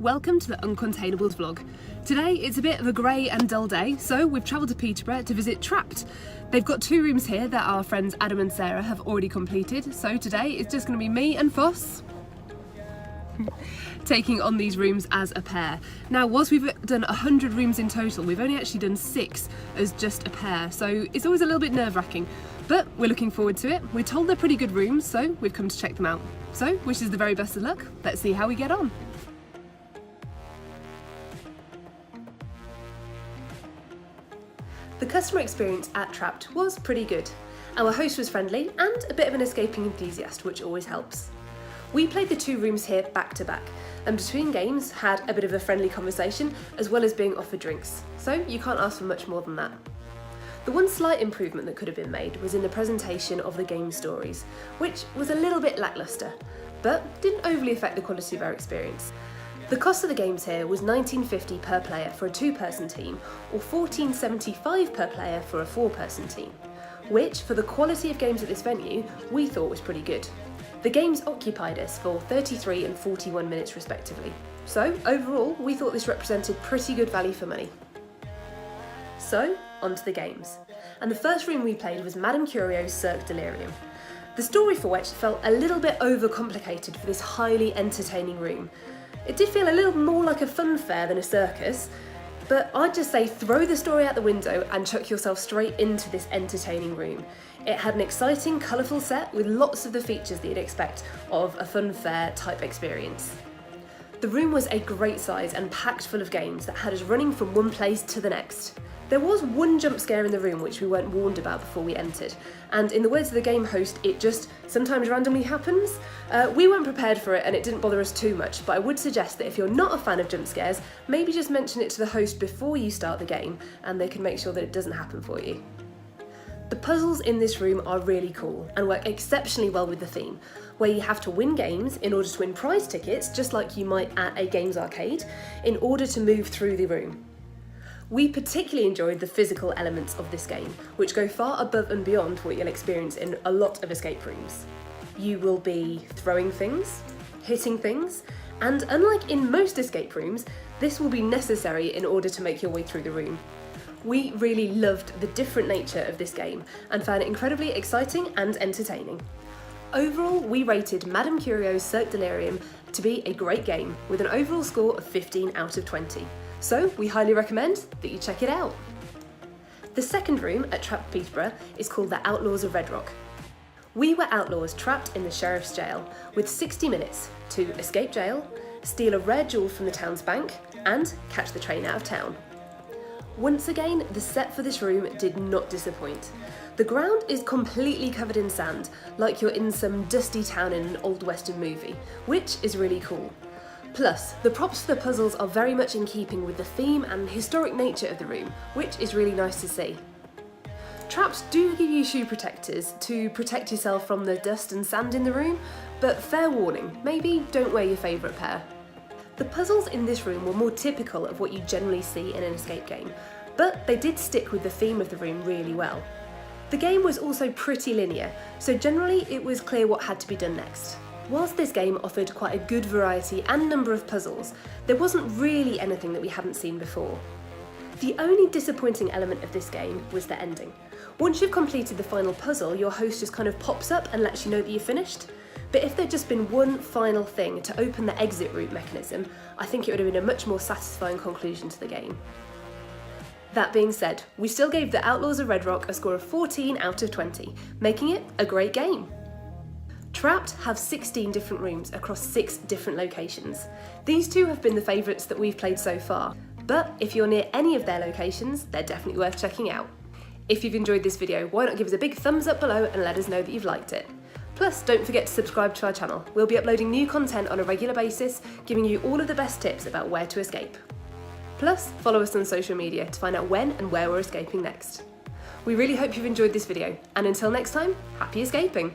welcome to the Uncontainables vlog. Today it's a bit of a grey and dull day, so we've travelled to Peterborough to visit Trapp'd. They've got 2 rooms here that our friends Adam and Sarah have already completed, so today it's just going to be me and Foss taking on these rooms as a pair. Now, whilst we've done 100 rooms in total, we've only actually done 6 as just a pair, so it's always a little bit nerve-wracking, but we're looking forward to it. We're told they're pretty good rooms, so we've come to check them out. So, wishes the very best of luck. Let's see how we get on. The customer experience at Trapp'd was pretty good. Our host was friendly and a bit of an escaping enthusiast, which always helps. We played the 2 rooms here back to back, and between games had a bit of a friendly conversation as well as being offered drinks, so you can't ask for much more than that. The one slight improvement that could have been made was in the presentation of the game stories, which was a little bit lacklustre, but didn't overly affect the quality of our experience. The cost of the games here was $19.50 per player for a 2-person team, or $14.75 per player for a 4-person team, which, for the quality of games at this venue, we thought was pretty good. The games occupied us for 33 and 41 minutes respectively, so overall we thought this represented pretty good value for money. So, on to the games. And the first room we played was Madame Curio's Cirque Delirium. The story for which felt a little bit overcomplicated for this highly entertaining room. It did feel a little more like a fun fair than a circus, but I'd just say throw the story out the window and chuck yourself straight into this entertaining room. It had an exciting, colourful set with lots of the features that you'd expect of a fun fair type experience. The room was a great size and packed full of games that had us running from one place to the next. There was one jump scare in the room which we weren't warned about before we entered, and in the words of the game host, it just sometimes randomly happens. We weren't prepared for it and it didn't bother us too much, but I would suggest that if you're not a fan of jump scares, maybe just mention it to the host before you start the game and they can make sure that it doesn't happen for you. The puzzles in this room are really cool and work exceptionally well with the theme, where you have to win games in order to win prize tickets, just like you might at a games arcade, in order to move through the room. We particularly enjoyed the physical elements of this game, which go far above and beyond what you'll experience in a lot of escape rooms. You will be throwing things, hitting things, and unlike in most escape rooms, this will be necessary in order to make your way through the room. We really loved the different nature of this game and found it incredibly exciting and entertaining. Overall, we rated Madame Curio's Cirque Delirium to be a great game with an overall score of 15 out of 20. So we highly recommend that you check it out. The second room at Trapp'd Peterborough is called the Outlaws of Redrock. We were outlaws trapped in the sheriff's jail with 60 minutes to escape jail, steal a rare jewel from the town's bank, and catch the train out of town. Once again, the set for this room did not disappoint. The ground is completely covered in sand, like you're in some dusty town in an old western movie, which is really cool. Plus, the props for the puzzles are very much in keeping with the theme and historic nature of the room, which is really nice to see. Traps do give you shoe protectors to protect yourself from the dust and sand in the room, but fair warning, maybe don't wear your favourite pair. The puzzles in this room were more typical of what you generally see in an escape game, but they did stick with the theme of the room really well. The game was also pretty linear, so generally it was clear what had to be done next. Whilst this game offered quite a good variety and number of puzzles, there wasn't really anything that we hadn't seen before. The only disappointing element of this game was the ending. Once you've completed the final puzzle, your host just kind of pops up and lets you know that you've finished. But if there'd just been one final thing to open the exit route mechanism, I think it would have been a much more satisfying conclusion to the game. That being said, we still gave the Outlaws of Redrock a score of 14 out of 20, making it a great game. Trapp'd have 16 different rooms across 6 different locations. These 2 have been the favourites that we've played so far, but if you're near any of their locations, they're definitely worth checking out. If you've enjoyed this video, why not give us a big thumbs up below and let us know that you've liked it. Plus, don't forget to subscribe to our channel. We'll be uploading new content on a regular basis, giving you all of the best tips about where to escape. Plus, follow us on social media to find out when and where we're escaping next. We really hope you've enjoyed this video, and until next time, happy escaping!